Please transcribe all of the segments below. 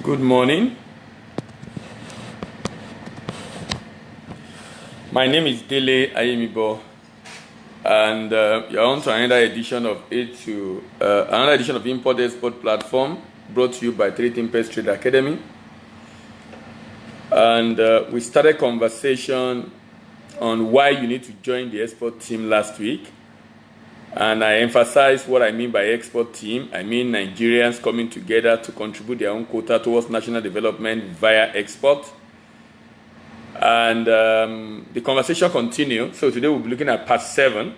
Good morning. My name is Dele Ayemibo, and you're on to another edition of Import Export Platform, brought to you by 3Thinkpest Trade Academy. And we started conversation on why you need to join the export team last week. And I emphasized what I mean by export team. I mean Nigerians coming together to contribute their own quota towards national development via export. And the conversation continued. So today we'll be looking at part 7.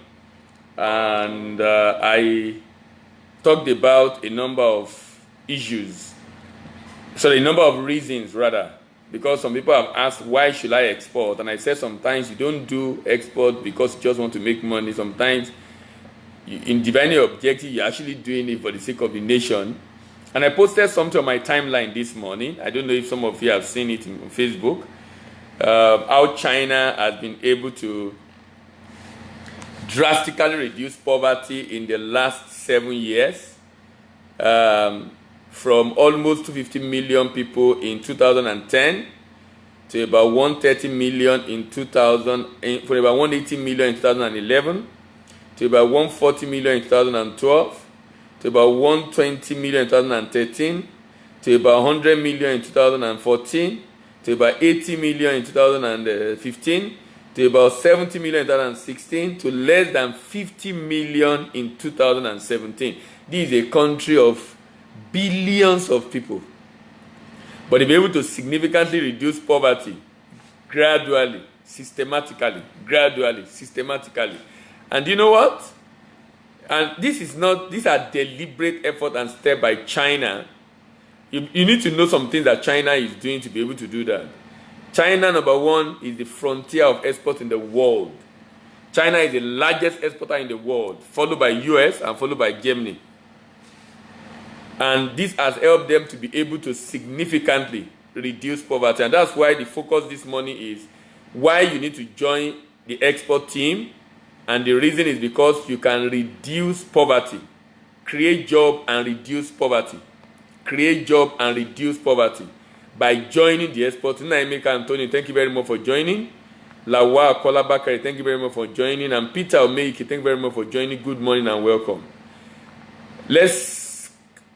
And I talked about a number of issues. So a number of reasons, rather. Because some people have asked, why should I export? And I said sometimes you don't do export because you just want to make money. Sometimes in defining your objective, you're actually doing it for the sake of the nation. And I posted something on my timeline this morning. I don't know if some of you have seen it on Facebook. How China has been able to drastically reduce poverty in the last 7 years. From almost 250 million people in 2010 to about 130 million in 2000, for about 180 million in 2011. To about 140 million in 2012, to about 120 million in 2013, to about 100 million in 2014, to about 80 million in 2015, to about 70 million in 2016, to less than 50 million in 2017. This is a country of billions of people. But if you're able to significantly reduce poverty, gradually, systematically, and you know what? And these are deliberate effort and step by China. You need to know some things that China is doing to be able to do that. China, number one, is the frontier of export in the world. China is the largest exporter in the world, followed by US and followed by Germany. And this has helped them to be able to significantly reduce poverty. And that's why the focus this morning is why you need to join the export team. And the reason is because you can reduce poverty, create job and reduce poverty, by joining the export team. Emeka Anthony, thank you very much for joining. Lawa Kola Bakari, thank you very much for joining. And Peter Omeiki, thank you very much for joining. Good morning and welcome. Let's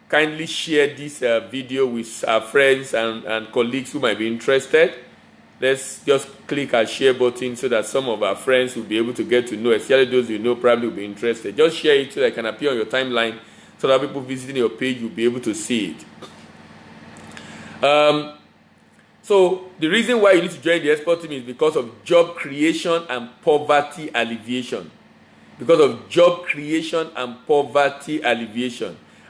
kindly share this video with our friends and colleagues who might be interested. Let's just click our share button so that some of our friends will be able to get to know, especially those you know probably will be interested. Just share it so that it can appear on your timeline so that people visiting your page will be able to see it. So the reason why you need to join the export team is because of job creation and poverty alleviation.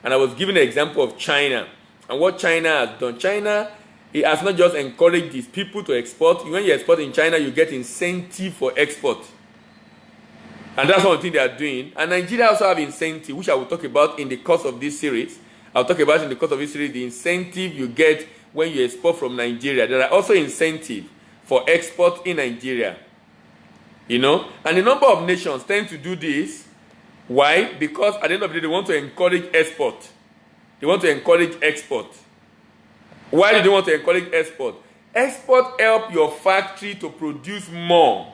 And I was giving an example of China and what China has done. China, it has not just encouraged these people to export. When you export in China, you get incentive for export. And that's one thing they are doing. And Nigeria also have incentive, which I will talk about in the course of this series. The incentive you get when you export from Nigeria. There are also incentives for export in Nigeria. You know? And a number of nations tend to do this. Why? Because at the end of the day, they want to encourage export. Why do they want to encourage export? Export help your factory to produce more.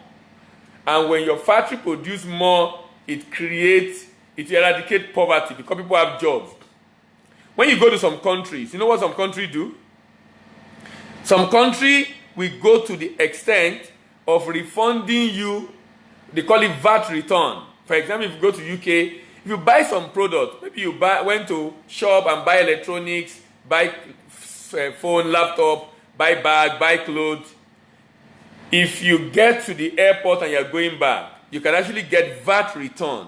And when your factory produces more, it eradicates poverty because people have jobs. When you go to some countries, you know what some countries do? Some country will go to the extent of refunding you, they call it VAT return. For example, if you go to UK, if you buy some product, maybe you went to shop and buy electronics, buy phone, laptop, buy bag, buy clothes. If you get to the airport and you're going back, you can actually get VAT return.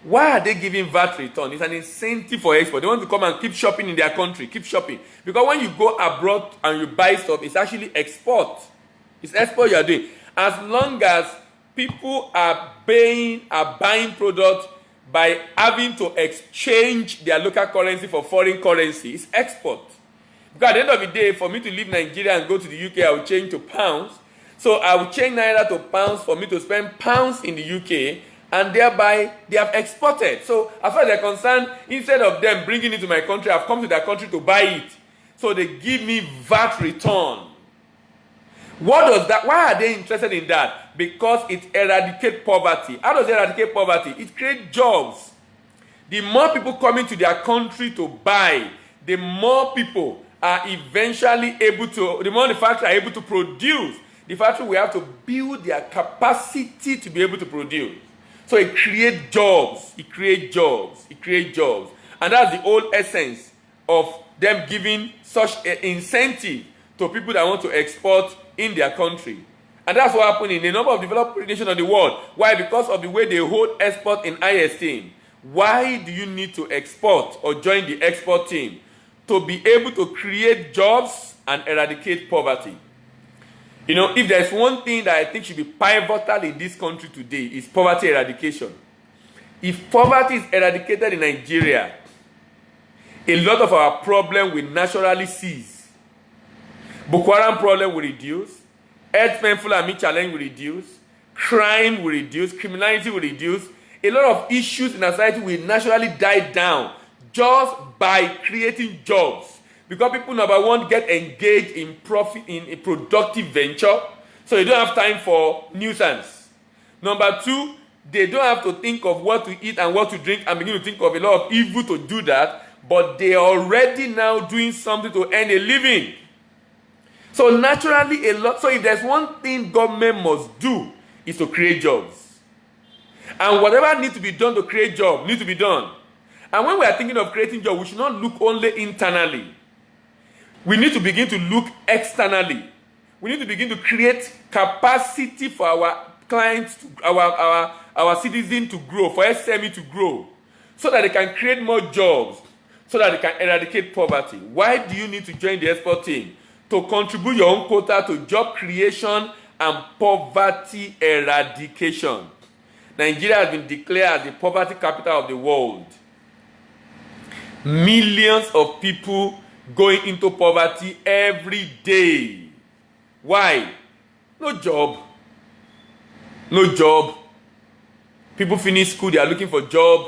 Why are they giving VAT return? It's an incentive for export. They want to come and keep shopping in their country, keep shopping. Because when you go abroad and you buy stuff, it's actually export. It's export you are doing. As long as people are buying products by having to exchange their local currency for foreign currency, it's export. Because at the end of the day, for me to leave Nigeria and go to the UK, I will change to pounds. So I will change Naira to pounds for me to spend pounds in the UK, and thereby they have exported. So as far as they're concerned, instead of them bringing it to my country, I've come to their country to buy it. so they give me VAT return. What does that? Why are they interested in that? Because it eradicates poverty. How does it eradicate poverty? It creates jobs. The more people come into their country to buy, the more people are eventually able to, the more the factory are able to produce. The factory will have to build their capacity to be able to produce. So it creates jobs. It creates jobs. It creates jobs. And that's the whole essence of them giving such an incentive to people that want to export in their country. And that's what happened in a number of developed nations of the world. Why? Because of the way they hold export in high esteem. Why do you need to export or join the export team? To be able to create jobs and eradicate poverty. You know, if there's one thing that I think should be pivotal in this country today, is poverty eradication. If poverty is eradicated in Nigeria, a lot of our problem will naturally cease. Boko Haram problem will reduce. Herdsmen Fulani challenge will reduce. Crime will reduce. Criminality will reduce. A lot of issues in our society will naturally die down just by creating jobs. Because people, number one, get engaged in profit, in a productive venture. So they don't have time for nuisance. Number two, they don't have to think of what to eat and what to drink and begin to think of a lot of evil to do that. But they are already now doing something to earn a living. So naturally, so if there's one thing government must do, is to create jobs. And whatever needs to be done to create jobs needs to be done. And when we are thinking of creating jobs, we should not look only internally. We need to begin to look externally. We need to begin to create capacity for our clients, our citizens to grow, for SME to grow, so that they can create more jobs, so that they can eradicate poverty. Why do you need to join the export team? To contribute your own quota to job creation and poverty eradication. Nigeria has been declared as the poverty capital of the world. Millions of people going into poverty every day. Why? No job. No job. People finish school, they are looking for a job.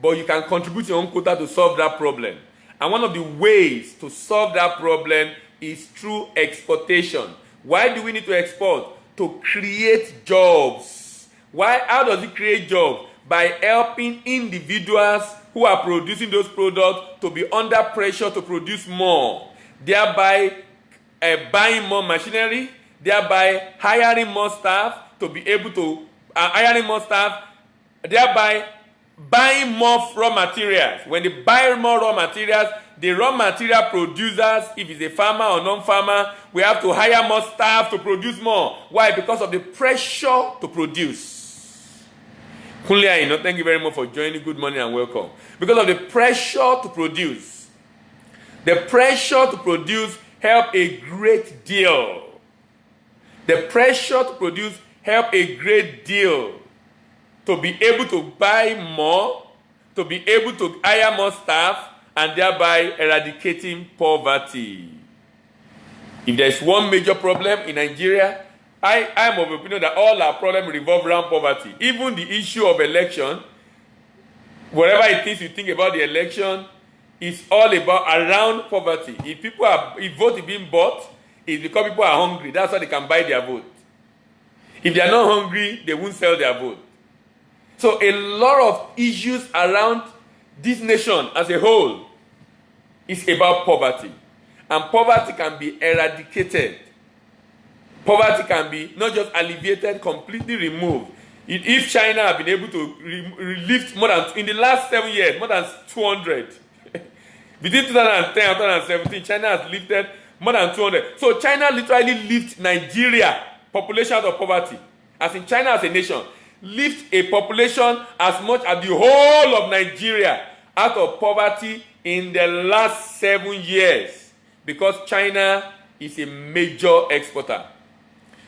But you can contribute your own quota to solve that problem. And one of the ways to solve that problem is through exportation. Why do we need to export? To create jobs. Why? How does it create jobs? By helping individuals who are producing those products to be under pressure to produce more, thereby buying more machinery, thereby hiring more staff to be able to hiring more staff, thereby buying more raw materials. When they buy more raw materials, the raw material producers, if it's a farmer or non-farmer, we have to hire more staff to produce more. Why? Because of the pressure to produce. Kunle Aino, thank you very much for joining. Good morning and welcome. Because of the pressure to produce. The pressure to produce help a great deal. The pressure to produce help a great deal. To be able to buy more, to be able to hire more staff, and thereby eradicating poverty. If there is one major problem in Nigeria, I am of the opinion that all our problems revolve around poverty. Even the issue of election, whatever it is you think about the election, is all about around poverty. If vote is being bought, it's because people are hungry. That's why they can buy their vote. If they are not hungry, they won't sell their vote. So a lot of issues around this nation as a whole is about poverty. And poverty can be eradicated. Poverty can be not just alleviated, completely removed. If China have been able to lift more than, in the last 7 years, more than 200. Between 2010 and 2017, China has lifted more than 200. So China literally lifted Nigeria population out of poverty. As in China as a nation, lift a population as much as the whole of Nigeria out of poverty in the last 7 years, because China is a major exporter.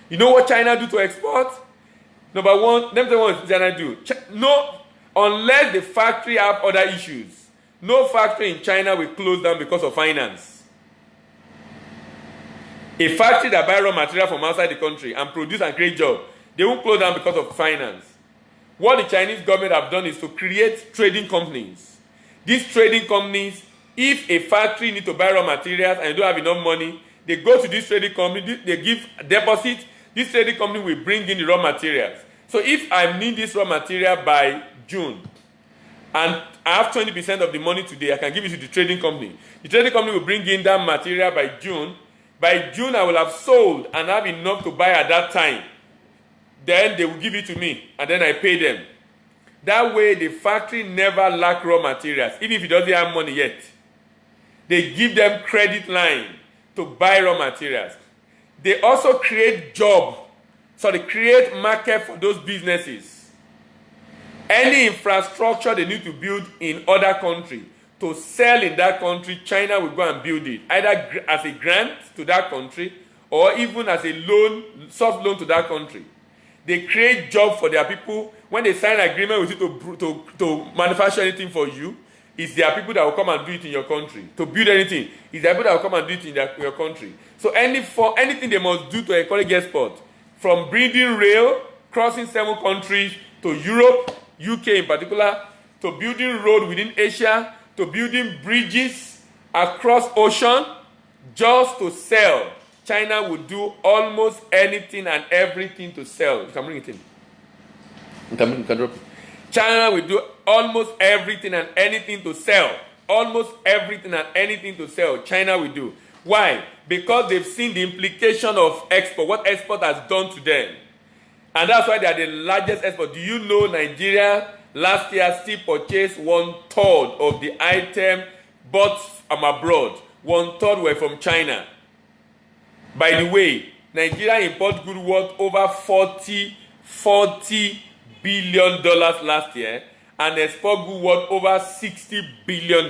You know what China do to export? Number one, let me tell you what China do. No, unless the factory have other issues, no factory in China will close down because of finance. A factory that buy raw material from outside the country and produce and create jobs, they won't close down because of finance. What the Chinese government have done is to create trading companies. These trading companies If a factory needs to buy raw materials and you don't have enough money, they go to this trading company, they give deposit, this trading company will bring in the raw materials. So if I need this raw material by June, and I have 20% of the money today, I can give it to the trading company. The trading company will bring in that material by June. By June, I will have sold and have enough to buy at that time. Then they will give it to me, and then I pay them. That way, the factory never lack raw materials, even if it doesn't have money yet. They give them credit line to buy raw materials. They also create create market for those businesses. Any infrastructure they need to build in other country to sell in that country, China will go and build it, either as a grant to that country or even as a loan, soft loan to that country. They create jobs for their people. When they sign an agreement with you to manufacture anything for you, it's their people that will come and do it in your country. To build anything, it's their people that will come and do it in your country. So anything they must do to encourage export, from building rail, crossing 7 countries, to Europe, UK in particular, to building road within Asia, to building bridges across ocean, just to sell. China would do almost anything and everything to sell. You can bring it in. You can drop it. China will do almost everything and anything to sell. Almost everything and anything to sell, China will do. Why? Because they've seen the implication of export, what export has done to them. And that's why they are the largest export. Do you know Nigeria last year still purchased 1/3 of the item bought from abroad? 1/3 were from China. By the way, Nigeria imported goods worth over $40 billion last year and export goods worth over $60 billion.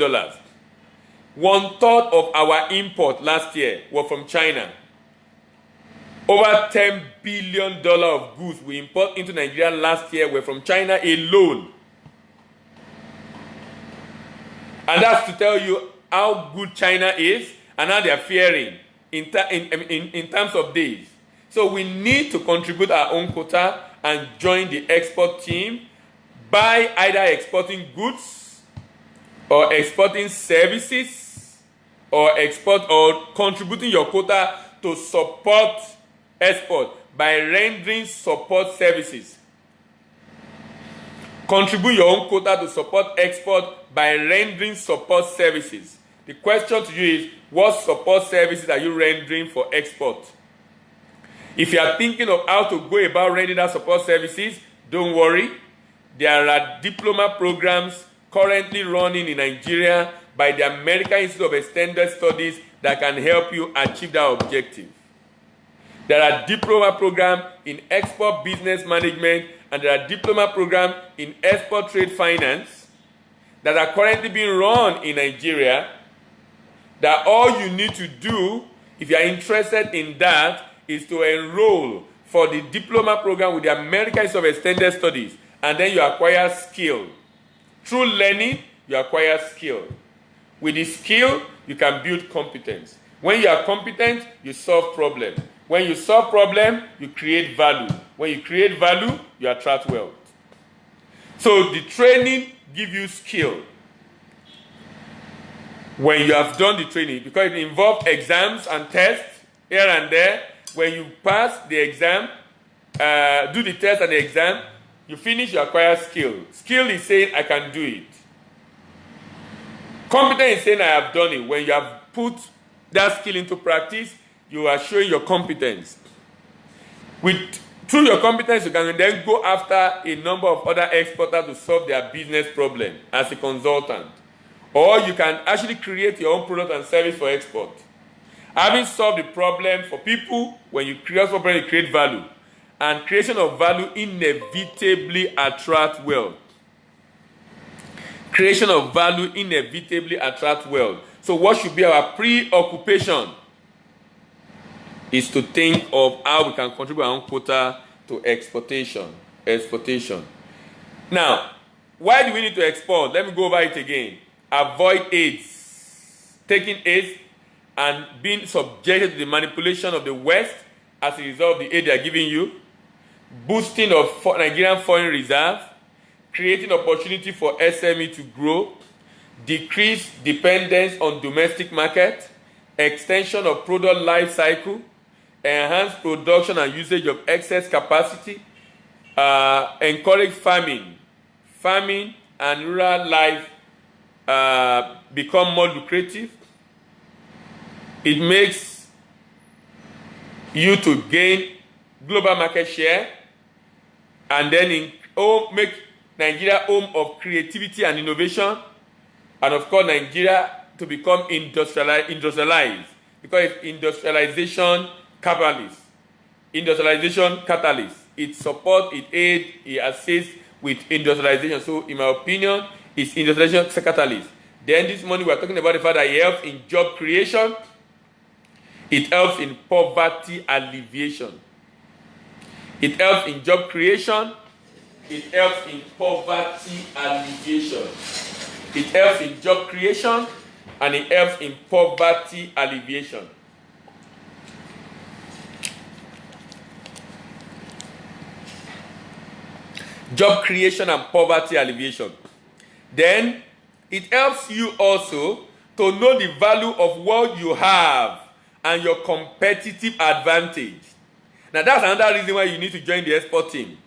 1/3 of our import last year were from China. Over $10 billion of goods we import into Nigeria last year were from China alone. And that's to tell you how good China is and how they are faring in terms of days. So we need to contribute our own quota and join the export team by either exporting goods or exporting services or contributing your quota to support export by rendering support services. Contribute your own quota to support export by rendering support services. The question to you is, what support services are you rendering for export? If you are thinking of how to go about rendering that support services, don't worry. There are diploma programs currently running in Nigeria by the American Institute of Extended Studies that can help you achieve that objective. There are diploma programs in export business management and there are diploma programs in export trade finance that are currently being run in Nigeria, that all you need to do, if you are interested in that, is to enroll for the diploma program with the American Institute of Extended Studies, and then you acquire skill. Through learning, you acquire skill. With the skill, you can build competence. When you are competent, you solve problems. When you solve problems, you create value. When you create value, you attract wealth. So the training gives you skill. When you have done the training, because it involves exams and tests here and there, when you pass the exam, do the test and the exam, you finish, you acquire skill. Skill is saying, I can do it. Competence is saying, I have done it. When you have put that skill into practice, you are showing your competence. Through your competence, you can then go after a number of other exporters to solve their business problem as a consultant. Or you can actually create your own product and service for export. Having solved the problem for people, when you create something, you create value. And creation of value inevitably attracts wealth. Creation of value inevitably attracts wealth. So what should be our preoccupation is to think of how we can contribute our own quota to exportation. Now, why do we need to export? Let me go over it again. Avoid AIDS. Taking AIDS and being subjected to the manipulation of the West as a result of the aid they are giving you. Boosting of Nigerian foreign reserve. Creating opportunity for SME to grow. decrease dependence on domestic market, extension of product life cycle, enhance production and usage of excess capacity, encourage farming and rural life become more lucrative. It makes you to gain global market share, and then make Nigeria home of creativity and innovation, and of course Nigeria to become industrialized, because it's industrialization catalyst. It supports, it aids, it assists with industrialization. So in my opinion, it's industrialization catalyst. Then this morning we are talking about the fact that it helps in job creation, it helps in poverty alleviation. It helps in job creation, it helps in poverty alleviation. It helps in job creation and it helps in poverty alleviation. Job creation and poverty alleviation. Then it helps you also to know the value of what you have and your competitive advantage. Now that's another reason why you need to join the export team.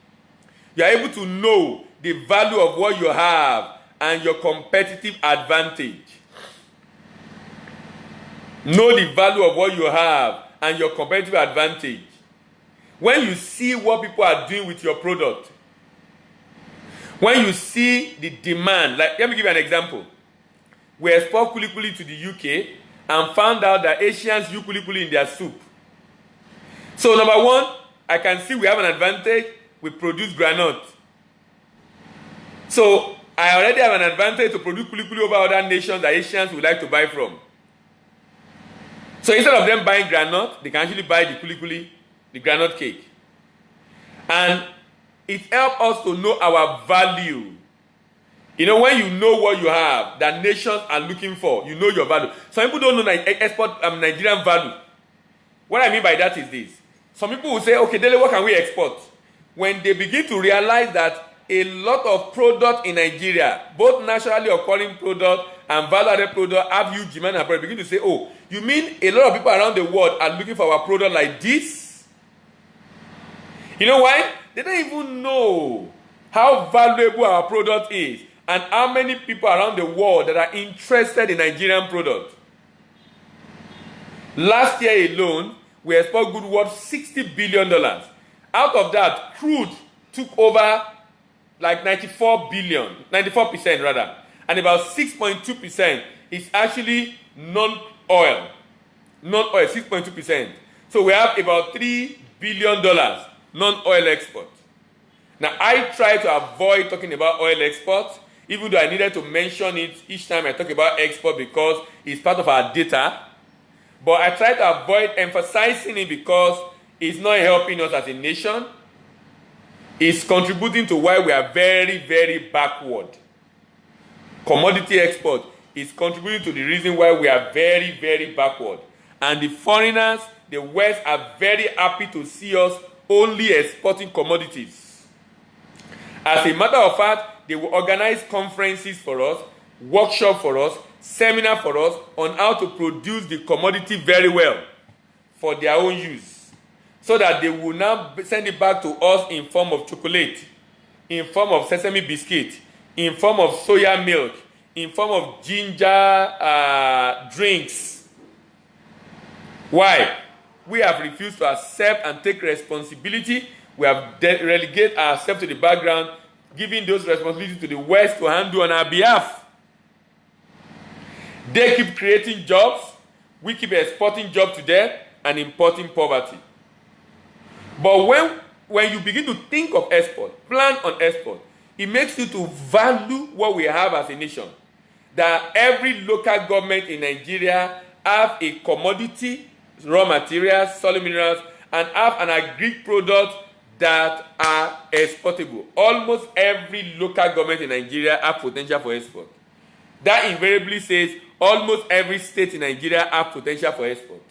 You are able to know the value of what you have and your competitive advantage. Know the value of what you have and your competitive advantage. When you see what people are doing with your product, when you see the demand, like let me give you an example. We export kulikuli to the UK and found out that Asians use kulikuli in their soup. So number one, I can see we have an advantage. We produce granite. So I already have an advantage to produce kulikuli over other nations that Asians would like to buy from. So instead of them buying granite, they can actually buy the kulikuli, the granite cake. And it helps us to know our value. You know, when you know what you have, that nations are looking for, you know your value. Some people don't know export Nigerian value. What I mean by that is this. Some people will say, okay, Dele, what can we export? When they begin to realize that a lot of products in Nigeria, both naturally occurring products and value-added products, have huge demand and begin to say, oh, you mean a lot of people around the world are looking for our product like this? You know why? They don't even know how valuable our product is and how many people around the world that are interested in Nigerian products. Last year alone, we export goods worth $60 billion. Out of that, crude took over like 94% rather. And about 6.2% is actually non-oil. Non-oil, 6.2%. So we have about $3 billion non-oil export. Now, I try to avoid talking about oil export, even though I needed to mention it each time I talk about export because it's part of our data. But I try to avoid emphasizing it because it's not helping us as a nation. It's contributing to why we are very, very backward. Commodity export is contributing to the reason why we are very, very backward. And the foreigners, the West, are very happy to see us only exporting commodities. As a matter of fact, they will organize conferences for us, workshops for us, seminar for us on how to produce the commodity very well for their own use, so that they will now send it back to us in form of chocolate, in form of sesame biscuit, in form of soya milk, in form of ginger drinks. Why? We have refused to accept and take responsibility. We have relegated ourselves to the background, giving those responsibilities to the West to handle on our behalf. They keep creating jobs, we keep exporting jobs to them and importing poverty. But when you begin to think of export, plan on export, it makes you to value what we have as a nation. That every local government in Nigeria have a commodity, raw materials, solid minerals, and have an agri product that are exportable. Almost every local government in Nigeria have potential for export. That invariably says almost every state in Nigeria have potential for export.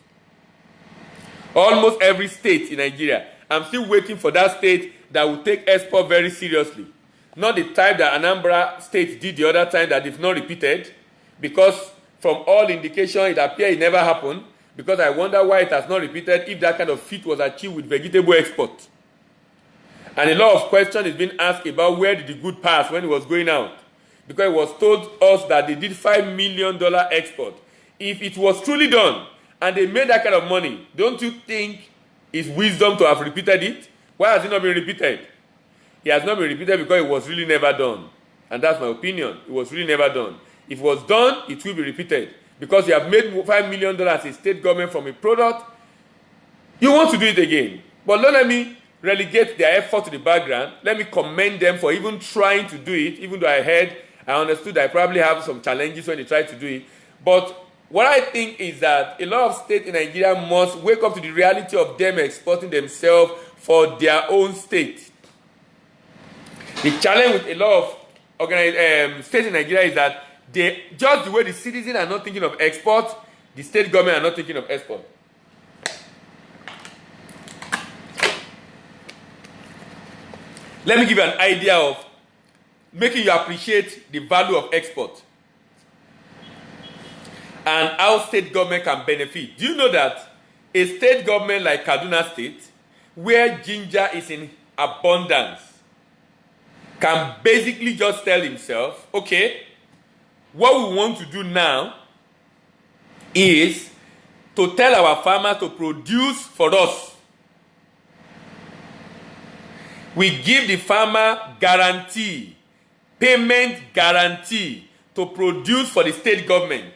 Almost every state in Nigeria. I'm still waiting for that state that will take export very seriously. Not the type that Anambra State did the other time that they've not repeated. because from all indication it appears it never happened, because I wonder why it has not repeated if that kind of feat was achieved with vegetable export. And a lot of questions is being asked about where did the good pass when it was going out, because it was told us that they did $5 million export. If it was truly done and they made that kind of money, don't you think it's wisdom to have repeated it? Why has it not been repeated? It has not been repeated because it was really never done. And that's my opinion. It was really never done. If it was done, it will be repeated. Because you have made $5 million as a state government from a product, you want to do it again. But don't let me relegate their effort to the background. Let me commend them for even trying to do it, even though I understood I probably have some challenges when they try to do it. But what I think is that a lot of states in Nigeria must wake up to the reality of them exporting themselves for their own state. The challenge with a lot of states in Nigeria is that just the way the citizens are not thinking of export, the state government are not thinking of export. Let me give you an idea of making you appreciate the value of export and how state government can benefit. Do you know that a state government like Kaduna State, where ginger is in abundance, can basically just tell himself, okay, what we want to do now is to tell our farmers to produce for us. We give the farmer guarantee, payment guarantee to produce for the state government.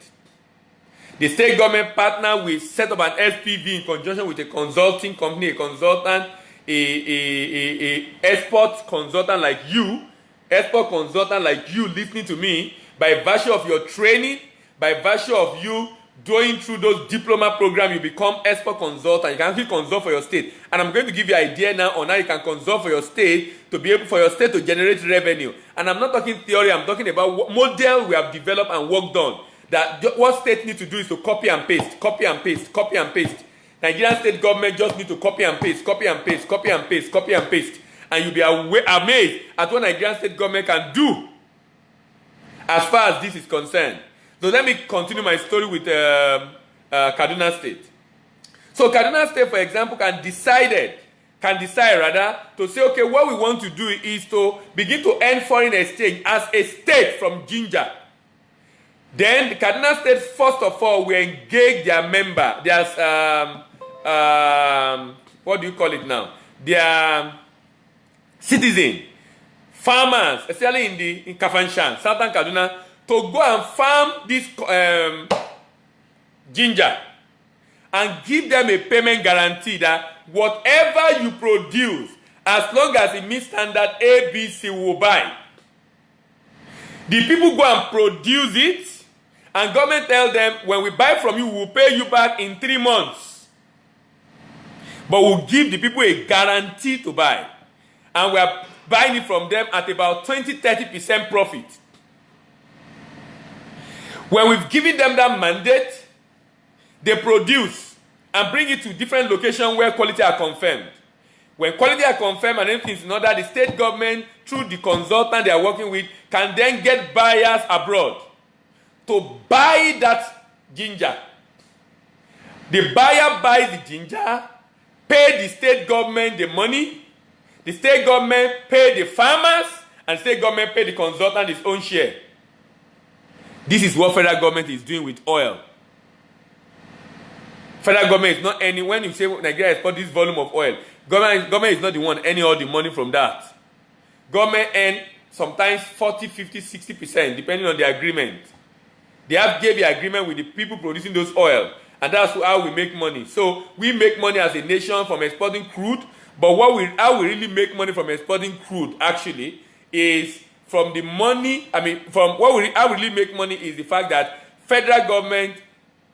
The state government partner will set up an SPV in conjunction with a consulting company, a consultant, a export consultant like you listening to me, by virtue of your training, by virtue of you going through those diploma programs, you become export consultant. You can actually consult for your state. And I'm going to give you an idea now on how you can consult for your state to be able for your state to generate revenue. And I'm not talking theory, I'm talking about what model we have developed and worked on. That what state need to do is to copy and paste, copy and paste, copy and paste. Nigerian state government just need to copy and paste, copy and paste, copy and paste, copy and paste. And you'll be amazed at what Nigerian state government can do as far as this is concerned. So let me continue my story with Kaduna State. So Kaduna State, for example, can decide to say, okay, what we want to do is to begin to earn foreign exchange as a state from ginger. Then the Kaduna State, first of all, will engage their member. There's what do you call it now? Their citizen, farmers, especially in Kafanchan, Southern Kaduna, to go and farm this ginger and give them a payment guarantee that whatever you produce, as long as it meets standard ABC, will buy. The people go and produce it, and government tell them, when we buy from you, we'll pay you back in 3 months. But we'll give the people a guarantee to buy. And we are buying it from them at about 20-30% profit. When we've given them that mandate, they produce and bring it to different locations where quality are confirmed. When quality are confirmed and everything is in order, the state government, through the consultant they are working with, can then get buyers abroad to buy that ginger. The buyer buys the ginger, pay the state government the money, the state government pay the farmers, and the state government pay the consultant his own share. This is what federal government is doing with oil. Federal government is not any, when you say Nigeria export this volume of oil, government is not the one earning all the money from that. Government earn sometimes 40, 50, 60%, depending on the agreement. They gave the agreement with the people producing those oil, and that's how we make money. So we make money as a nation from exporting crude, but how we really make money from exporting crude actually is from the money. How we really make money is the fact that federal government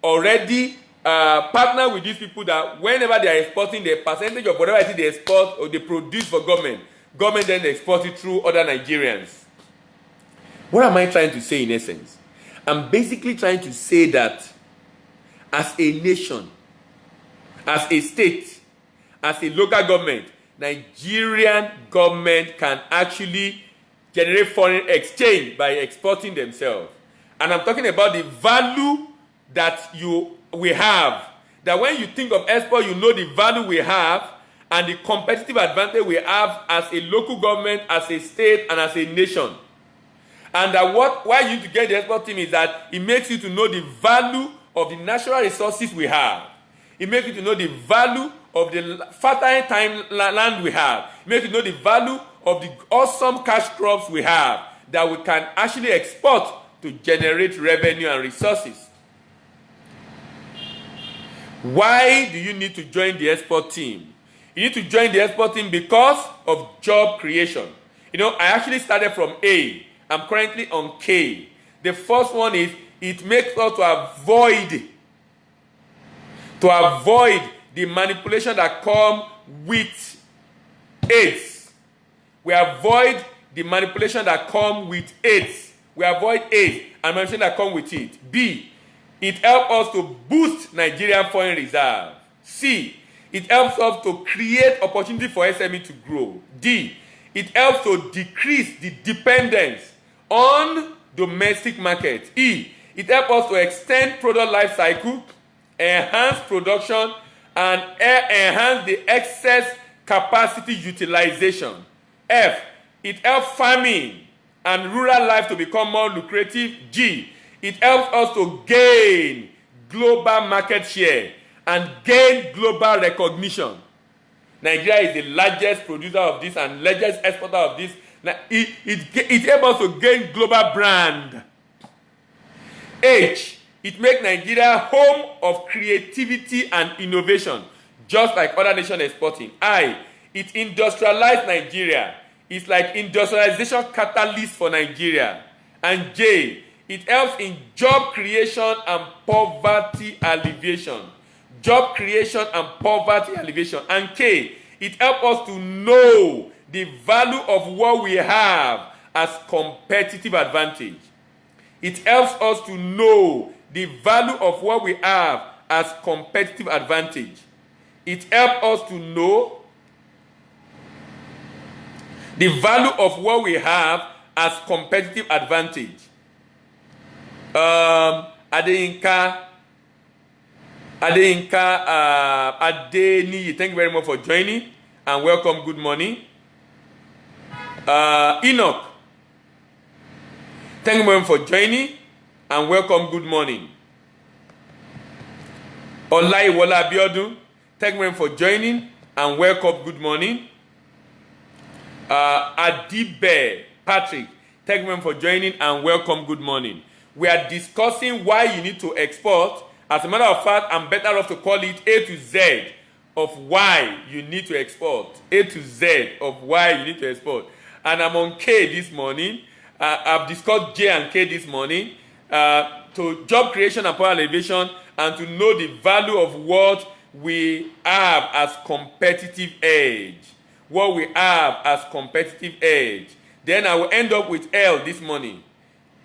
already partner with these people, that whenever they are exporting, the percentage of whatever it is they export or they produce for government then export it through other Nigerians. What am I trying to say in essence? I'm basically trying to say that as a nation, as a state, as a local government, Nigerian government can actually generate foreign exchange by exporting themselves. And I'm talking about the value that we have. That when you think of export, you know the value we have and the competitive advantage we have as a local government, as a state, and as a nation. And that why you need to get the export team is that it makes you to know the value of the natural resources we have. It makes you to know the value of the fertile land we have. It makes you know the value of the awesome cash crops we have that we can actually export to generate revenue and resources. Why do you need to join the export team? You need to join the export team because of job creation. You know, I actually started from A. I'm currently on K. The first one is it makes us to avoid the manipulation that come with AIDS. We avoid the manipulation that come with AIDS. We avoid AIDS and manipulation that come with it. B, it helps us to boost Nigerian foreign reserve. C, it helps us to create opportunity for SME to grow. D, it helps to decrease the dependence on domestic market. E, it helps us to extend product life cycle, enhance production, and enhance the excess capacity utilization. F, it helps farming and rural life to become more lucrative. G, it helps us to gain global market share and gain global recognition. Nigeria is the largest producer of this and largest exporter of this. It helps us to gain global brand. H, it makes Nigeria home of creativity and innovation, just like other nations exporting. I, it industrialized Nigeria. It's like industrialization catalyst for Nigeria. And J, it helps in job creation and poverty alleviation. Job creation and poverty alleviation. And K, it helps us to know the value of what we have as competitive advantage. It helps us to know the value of what we have as competitive advantage. It helps us to know the value of what we have as competitive advantage. Adeyinka, Adeni, thank you very much for joining and welcome. Good morning. Enoch, thank you very much for joining and welcome. Good morning. Olaiwola Abiodun, thank you very much for joining and welcome. Good morning. Adibe Patrick, thank you very much for joining and welcome. Good morning. We are discussing why you need to export. As a matter of fact, I'm better off to call it A to Z of why you need to export. A to Z of why you need to export. And I'm on K this morning. I've discussed J and K this morning. To job creation and power elevation, and to know the value of what we have as competitive edge. What we have as competitive edge. Then I will end up with L this morning.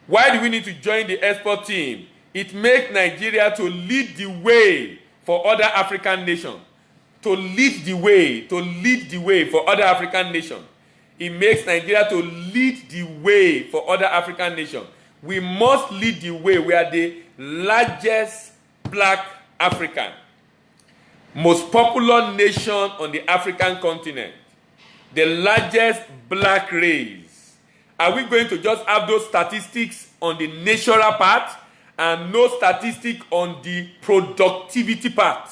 Why do we need to join the export team? It makes Nigeria to lead the way for other African nations. To lead the way for other African nations. It makes Nigeria to lead the way for other African nations. We must lead the way. We are the largest black African, most popular nation on the African continent, the largest black race. Are we going to just have those statistics on the natural part and no statistic on the productivity part?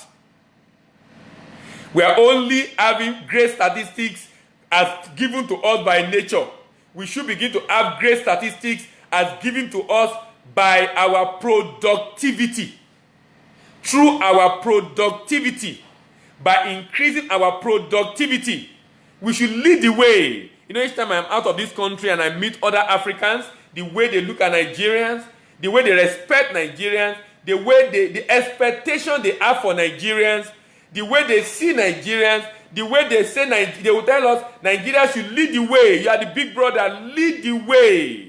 We are only having great statistics as given to us by nature. We should begin to have great statistics as given to us by our productivity. Through our productivity, by increasing our productivity, we should lead the way. You know, each time I'm out of this country and I meet other Africans, the way they look at Nigerians, the way they respect Nigerians, the way the expectation they have for Nigerians, the way they see Nigerians, the way they say, they will tell us, Nigeria should lead the way. You are the big brother, lead the way.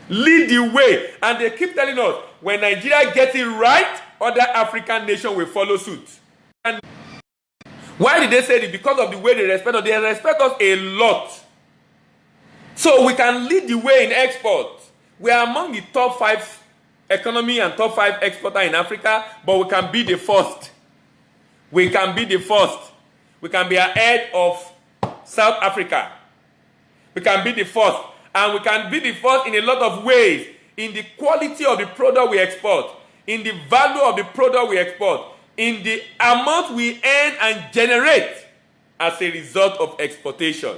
Lead the way. And they keep telling us, when Nigeria gets it right, other African nations will follow suit. And why did they say it? Because of the way they respect us. They respect us a lot. So we can lead the way in export. We are among the top 5 economy and top 5 exporter in Africa, but we can be the first. We can be the first. We can be ahead of South Africa. We can be the first. And we can be the first in a lot of ways. In the quality of the product we export, in the value of the product we export, in the amount we earn and generate as a result of exportation.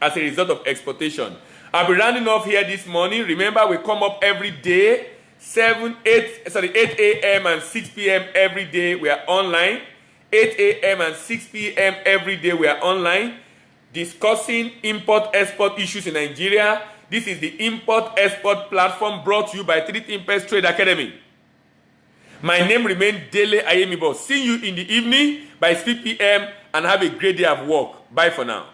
As a result of exportation. I'll be rounding off here this morning. Remember, we come up every day, 8 a.m. and 6 p.m. every day. We are online. 8 a.m. and 6 p.m. every day we are online, discussing import-export issues in Nigeria. This is the import-export platform brought to you by 3 Impes Trade Academy. My name remains Dele Ayemibo. See you in the evening by 6 p.m. and have a great day of work. Bye for now.